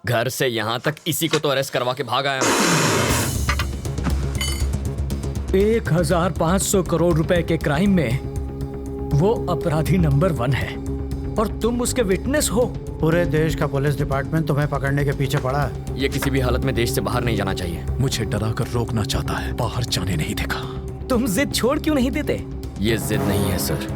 घर से यहाँ तक इसी को तो अरेस्ट करवा के भाग आया हूँ। 1500 करोड़ रुपए के क्राइम में वो अपराधी नंबर 1 है और तुम उसके विटनेस हो। पूरे देश का पुलिस डिपार्टमेंट तुम्हें पकड़ने के पीछे पड़ा है। ये किसी भी हालत में देश से बाहर नहीं जाना चाहिए। मुझे डरा कर रोकना चाहता है, बाहर जाने नहीं देगा। तुम जिद छोड़ क्यों नहीं देते? ये जिद नहीं है सर,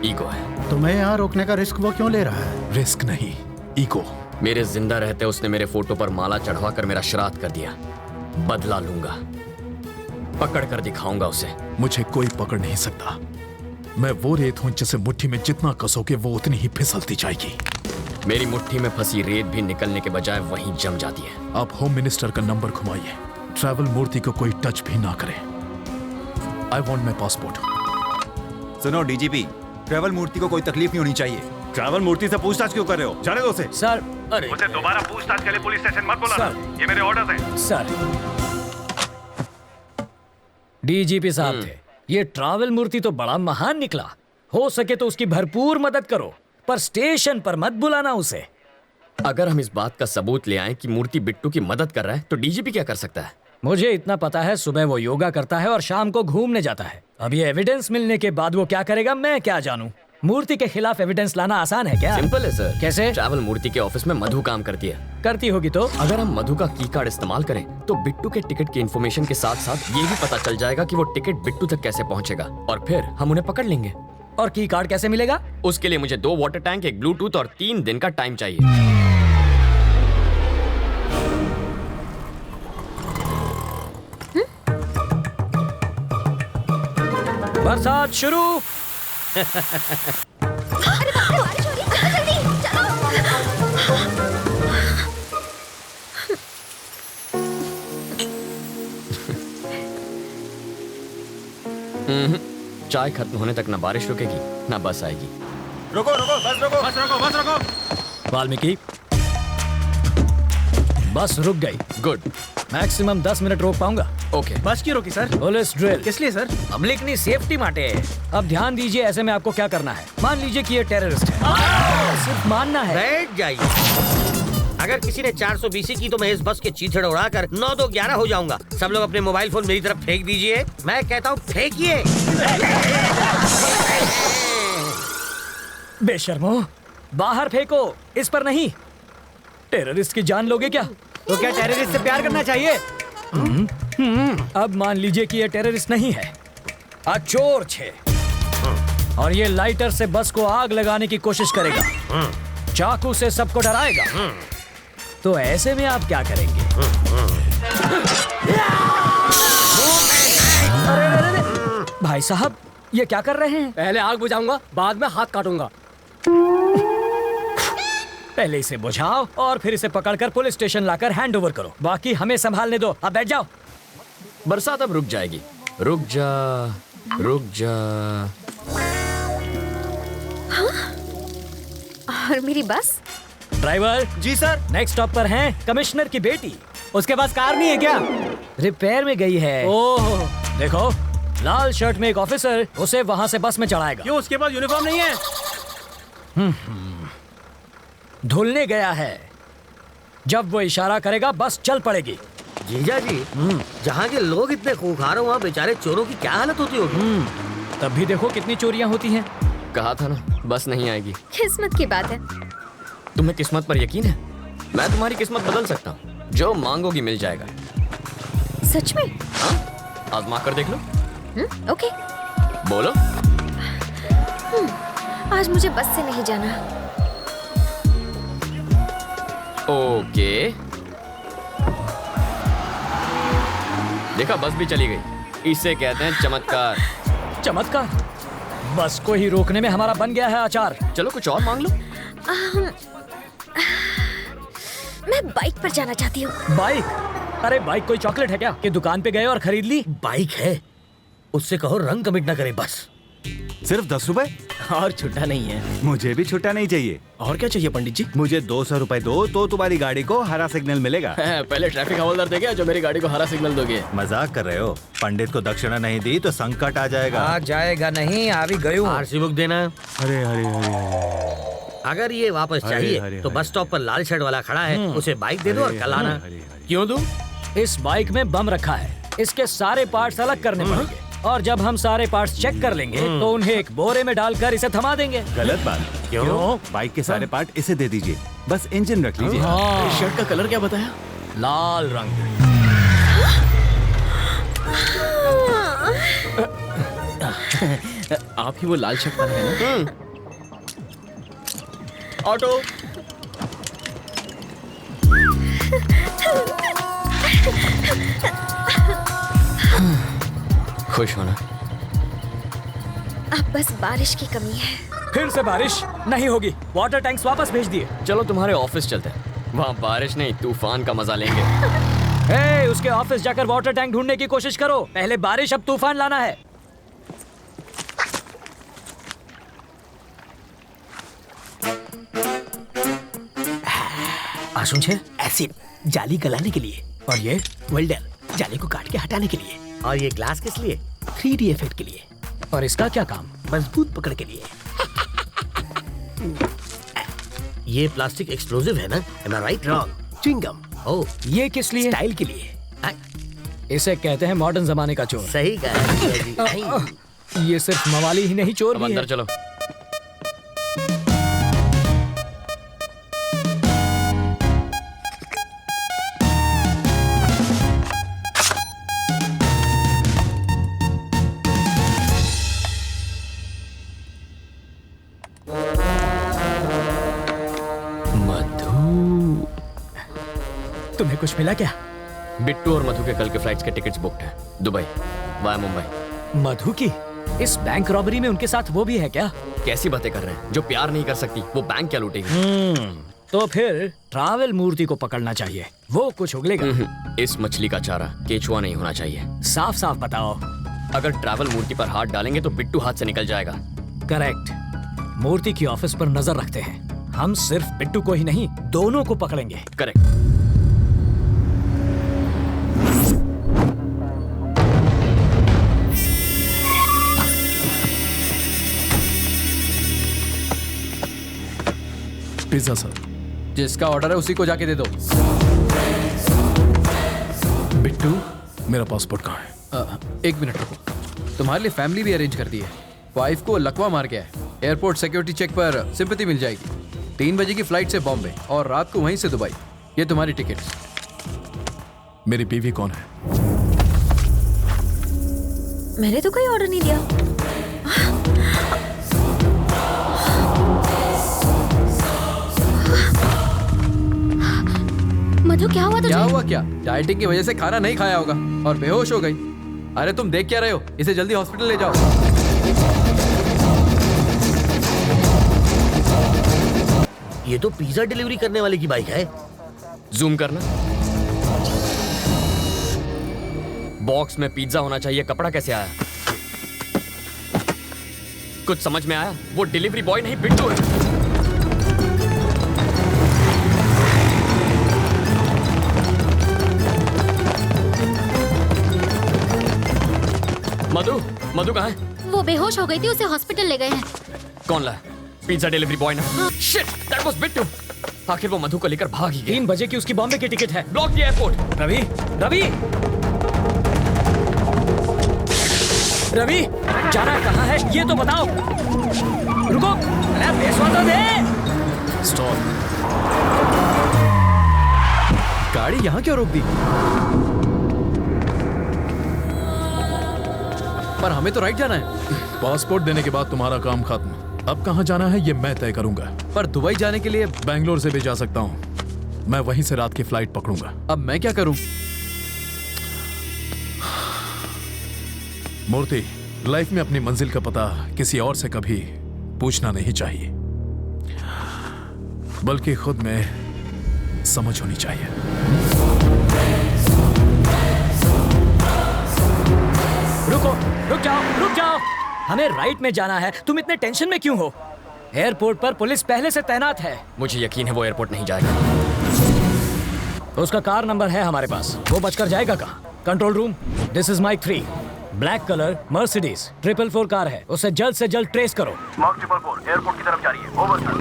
ईगो है। तुम्हें यहाँ रोकने का रिस्क वो क्यों ले रहा है? रिस्क नहीं, ईगो। मेरे जिंदा रहते उसने मेरे फोटो पर माला चढ़वाकर मेरा श्राद्ध कर दिया। बदला लूंगा, पकड़ कर दिखाऊंगा उसे। मुझे कोई पकड़ नहीं सकता। मैं वो रेत हूं जिसे मुट्ठी में जितना कसोगे वो उतनी ही फिसलती जाएगी। मेरी मुट्ठी में फंसी रेत भी निकलने के बजाय वहीं जम जाती है। आप होम मिनिस्टर का नंबर घुमाइए, ट्रैवल मूर्ति को कोई टच भी ना करे। I want my passport. सुनो डीजीपी, ट्रैवल मूर्ति को कोई तकलीफ नहीं होनी चाहिए। ट्रैवल मूर्ति से पूछताछ क्यों कर रहे हो? जाने दो उसे। सर, अरे मुझे दोबारा पूछताछ के लिए पुलिस स्टेशन मत बुलाना। ये मेरे ऑर्डर्स हैं। सर, डीजीपी साहब थे। ये ट्रैवल मूर्ति तो बड़ा महान निकला। हो सके तो उसकी भरपूर मदद करो, पर स्टेशन पर मत बुलाना उसे। अगर हम इस बात का सबूत ले आए कि मूर्ति बिट्टू की मदद कर रहा है तो डीजीपी क्या कर सकता है? मुझे इतना पता है, सुबह वो योगा करता है और शाम को घूमने जाता है। अब ये एविडेंस मिलने के बाद वो क्या करेगा मैं क्या जानूं। मूर्ति के खिलाफ एविडेंस लाना आसान है क्या? सिंपल है सर। कैसे? ट्रैवल मूर्ति के ऑफिस में मधु काम करती है। करती होगी तो? अगर हम मधु का की कार्ड इस्तेमाल करें तो बिट्टू के टिकट की इन्फॉर्मेशन के साथ साथ ये भी पता चल जाएगा कि वो टिकट बिट्टू तक कैसे पहुंचेगा और फिर हम उन्हें पकड़ लेंगे। और की कार्ड कैसे मिलेगा? उसके लिए मुझे 2 वाटर टैंक, एक ब्लूटूथ और 3 दिन का टाइम चाहिए। बरसात शुरू। अरे बाप रे, बारिश हो रही है, जल्दी चलो। चाय खत्म होने तक ना बारिश रुकेगी ना बस आएगी। रुको रुको, बस रुको, बस रुको, बस रुको। वाल्मीकि, बस रुक गई। गुड। मैक्सिमम 10 मिनट रोक पाऊंगा। ओके। बस क्यों रोकी सर? Police drill. किस लिए सर? पब्लिक की सेफ्टी माटे। अब ध्यान दीजिए, ऐसे में आपको क्या करना है। मान लीजिए कि ये टेररिस्ट है, सिर्फ मानना है। बैठ जाइए। अगर किसी ने 420 की तो मैं इस बस के चीथड़ उड़ाकर 9-2-11 हो जाऊंगा। सब लोग अपने मोबाइल फोन मेरी तरफ फेंक दीजिए। मैं कहता हूँ फेंकिए। बेशर्मो, बाहर फेंको, इस पर नहीं। टेररिस्ट की जान लोगे क्या? तो क्या टेररिस्ट से प्यार करना चाहिए? अब मान लीजिए कि ये टेररिस्ट नहीं है, चोर छे, और ये लाइटर से बस को आग लगाने की कोशिश करेगा, चाकू से सबको डराएगा। तो ऐसे में आप क्या करेंगे? अरे, भाई साहब ये क्या कर रहे हैं? पहले आग बुझाऊंगा, बाद में हाथ काटूंगा। पहले इसे बुझाओ और फिर इसे पकड़कर पुलिस स्टेशन लाकर हैंड ओवर करो। बाकी हमें संभालने दो। अब बैठ जाओ। बरसात अब रुक जाएगी। रुक जा, रुक जा। हाँ? और मेरी बस? ड्राइवर जी सर। नेक्स्ट स्टॉप पर है कमिश्नर की बेटी। उसके पास कार नहीं है क्या? रिपेयर में गई है। ओह, देखो लाल शर्ट में एक ऑफिसर उसे वहां से बस में चढ़ाएगा। क्यों, उसके पास यूनिफॉर्म नहीं है? धुलने गया है। जब वो इशारा करेगा बस चल पड़ेगी। जीजा जी, जहाँ के लोग इतने खूंखार हो वहाँ बेचारे चोरों की क्या हालत होती होगी? तब भी देखो कितनी चोरियां होती हैं। कहा था ना बस नहीं आएगी। किस्मत की बात है। तुम्हें किस्मत पर यकीन है? मैं तुम्हारी किस्मत बदल सकता हूँ। जो मांगोगी मिल जाएगा। सच में? हाँ, आजमा कर देख लो। ओके। बोलो। आज मुझे बस से नहीं जाना। ओके। देखा, बस भी चली गई। इसे कहते हैं चमत्कार। चमत्कार? बस को ही रोकने में हमारा बन गया है अचार। चलो कुछ और मांग लो। मैं बाइक पर जाना चाहती हूँ। बाइक? अरे बाइक कोई चॉकलेट है क्या कि दुकान पे गए और खरीद ली? बाइक है, उससे कहो रंग कमिट ना करे बस। सिर्फ 10 रुपए? और छुट्टा नहीं है। मुझे भी छुट्टा नहीं चाहिए। और क्या चाहिए पंडित जी? मुझे 200 रुपए दो तो तुम्हारी गाड़ी को हरा सिग्नल मिलेगा। पहले ट्रैफिक हवलदार देगा जो मेरी गाड़ी को हरा सिग्नल दोगे। मजाक कर रहे हो? पंडित को दक्षिणा नहीं दी तो संकट आ जाएगा। आ जाएगा नहीं, आ भी गई हूँ। आरसी बुक देना। अरे अरे अरे अगर ये वापस चाहिए हरे, तो हरे, बस स्टॉप पर लाल शर्ट वाला खड़ा है, उसे बाइक दे दो और कल आना। क्यों दूं? इस बाइक में बम रखा है, इसके सारे पार्ट्स अलग करने पड़ेंगे और जब हम सारे पार्ट्स चेक कर लेंगे तो उन्हें एक बोरे में डालकर इसे थमा देंगे। गलत बात। क्यों? बाइक के सारे पार्ट इसे दे दीजिए, बस इंजन रख लीजिए। शर्ट का कलर क्या बताया? लाल रंग। आप ही वो लाल शर्ट वाला है ना? ऑटो। खुश होना। अब बस बारिश की कमी है। फिर से बारिश नहीं होगी, वाटर टैंक्स वापस भेज दिए। चलो तुम्हारे ऑफिस चलते हैं, वहाँ बारिश नहीं तूफान का मजा लेंगे। हे, उसके ऑफिस जाकर वाटर टैंक ढूंढने की कोशिश करो। पहले बारिश, अब तूफान लाना है। आशुन छे एसिड जाली गलाने के लिए, और ये वेल्डर जाली को काट के हटाने के लिए, और ये ग्लास किस लिए? 3D इफेक्ट के लिए, और इसका क्या काम? मजबूत पकड़ के लिए। ये प्लास्टिक एक्सप्लोसिव है ना? Am I right? Wrong. Chewing gum. Oh, ये किस लिए? स्टाइल के लिए। इसे कहते हैं मॉडर्न जमाने का चोर। सही कहा। ये सिर्फ मवाली ही नहीं, चोर अब भी अंदर है। चलो। तुम्हें कुछ मिला क्या? बिट्टू और मधु के कल के फ्लाइट्स के टिकट्स बुक्ड हैं, दुबई वाया मुंबई। मधु की इस बैंक रॉबरी में उनके साथ वो भी है क्या? कैसी बातें कर रहे हैं? जो प्यार नहीं कर सकती वो बैंक क्या लूटेगी? तो फिर ट्रैवल मूर्ति को पकड़ना चाहिए, वो कुछ उगलेगा। इस मछली का चारा केचुआ नहीं होना चाहिए। साफ साफ बताओ। अगर ट्रैवल मूर्ति पर हाथ डालेंगे तो बिट्टू हाथ से निकल जाएगा। करेक्ट। मूर्ति की ऑफिस पर नजर रखते हैं। हम सिर्फ बिट्टू को ही नहीं, दोनों को पकड़ेंगे। करेक्ट। Pizza sir. जिसका ऑर्डर है उसी को जाके दे दो। बिट्टू, मेरा पासपोर्ट कहाँ है? एक मिनट रुको, तुम्हारे लिए फैमिली भी अरेंज कर दी है। वाइफ को लकवा मार गया है, एयरपोर्ट सिक्योरिटी चेक पर सिंपैथी मिल जाएगी। 3 बजे की फ्लाइट से बॉम्बे और रात को वहीं से दुबई। ये तुम्हारी टिकट्स। मेरी बीवी कौन है? मैंने तो कोई ऑर्डर नहीं दिया। मधु, क्या हुआ तुझे? क्या हुआ? क्या डाइटिंग की वजह से खाना नहीं खाया होगा और बेहोश हो गई। अरे तुम देख क्या रहे हो? इसे जल्दी हॉस्पिटल ले जाओ। ये तो पिज्जा डिलीवरी करने वाले की बाइक है। जूम करना। बॉक्स में पिज्जा होना चाहिए, कपड़ा कैसे आया? कुछ समझ में आया? वो डिलीवरी बॉय नहीं बिट्टू है। मधु, मधु कहाँ है? वो बेहोश हो गई थी, उसे हॉस्पिटल ले गए हैं। कौन लाया? पिज्जा डिलीवरी बॉय ना? Shit, that was Bittu. आखिर वो मधु को लेकर भाग ही गया। 3 बजे की उसकी बॉम्बे की टिकट है। ब्लॉक किया एयरपोर्ट। रवि, रवि, रवि, जाना कहाँ है ये तो बताओ। रुको, अरे पैसा तो दे। स्टॉप। गाड़ी यहाँ क्यों रोक दी? पर हमें तो राइट जाना है। पासपोर्ट देने के बाद तुम्हारा काम खत्म। अब कहाँ जाना है ये मैं तय करूंगा। पर दुबई जाने के लिए बैंगलोर से भी जा सकता हूँ। मैं वहीं से रात की फ्लाइट पकड़ूंगा। अब मैं क्या करूं? मूर्ति, लाइफ में अपनी मंजिल का पता किसी और से कभी पूछना नहीं चाहिए, बल्कि खुद में समझ होनी चाहिए। रुको, रुक जाओ, रुक जाओ। हमें राइट में जाना है, तुम इतने टेंशन में क्यों हो? एयरपोर्ट पर पुलिस पहले से तैनात है। मुझे यकीन है वो एयरपोर्ट नहीं जाएगा। उसका कार नंबर है हमारे पास, वो बचकर जाएगा कहाँ? Control room, this is Mike 3। Black colour Mercedes 444 car है, उसे जल्द से जल्द ट्रेस करो। मार्क 444 एयरपोर्ट की तरफ जा रही है। Over sir.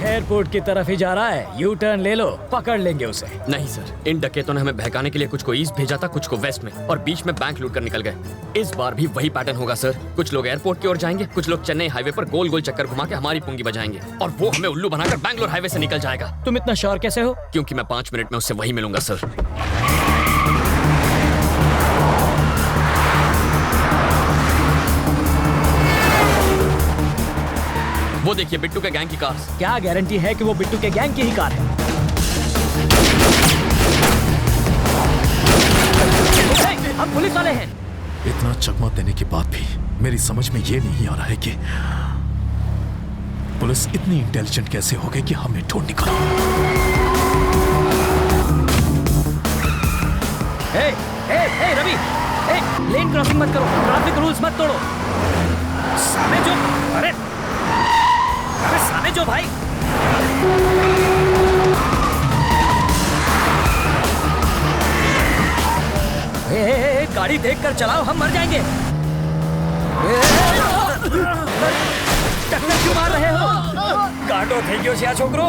एयरपोर्ट की तरफ ही जा रहा है, यू टर्न ले लो, पकड़ लेंगे उसे। नहीं सर, इन डकैतों ने हमें बहकाने के लिए कुछ को ईस्ट भेजा था, कुछ को वेस्ट में, और बीच में बैंक लूट कर निकल गए। इस बार भी वही पैटर्न होगा सर। कुछ लोग एयरपोर्ट की ओर जाएंगे, कुछ लोग चेन्नई हाईवे पर गोल गोल चक्कर घुमा के हमारी पुंगी बजाएंगे, और वो हमें उल्लू बनाकर बैंगलोर हाईवे से निकल जाएगा। तुम इतना श्योर कैसे हो? क्योंकि मैं 5 मिनट में उससे वही मिलूंगा सर। वो देखिए बिट्टू के गैंग की कार। क्या गारंटी है कि वो बिट्टू के गैंग की ही कार है? हम पुलिस वाले हैं। इतना चकमा देने के बाद भी मेरी समझ में ये नहीं आ रहा है कि पुलिस इतनी इंटेलिजेंट कैसे हो गई कि हमें ढूंढ निकाला। रवि, लेन क्रॉसिंग मत करो, ट्रैफिक रूल्स मत तोड़ो। सामने जो, अरे सामने जो भाई। गाड़ी देखकर चलाओ, हम मर जाएंगे। टक्कर क्यों मार रहे हो? काटो थे क्यों छोकरो?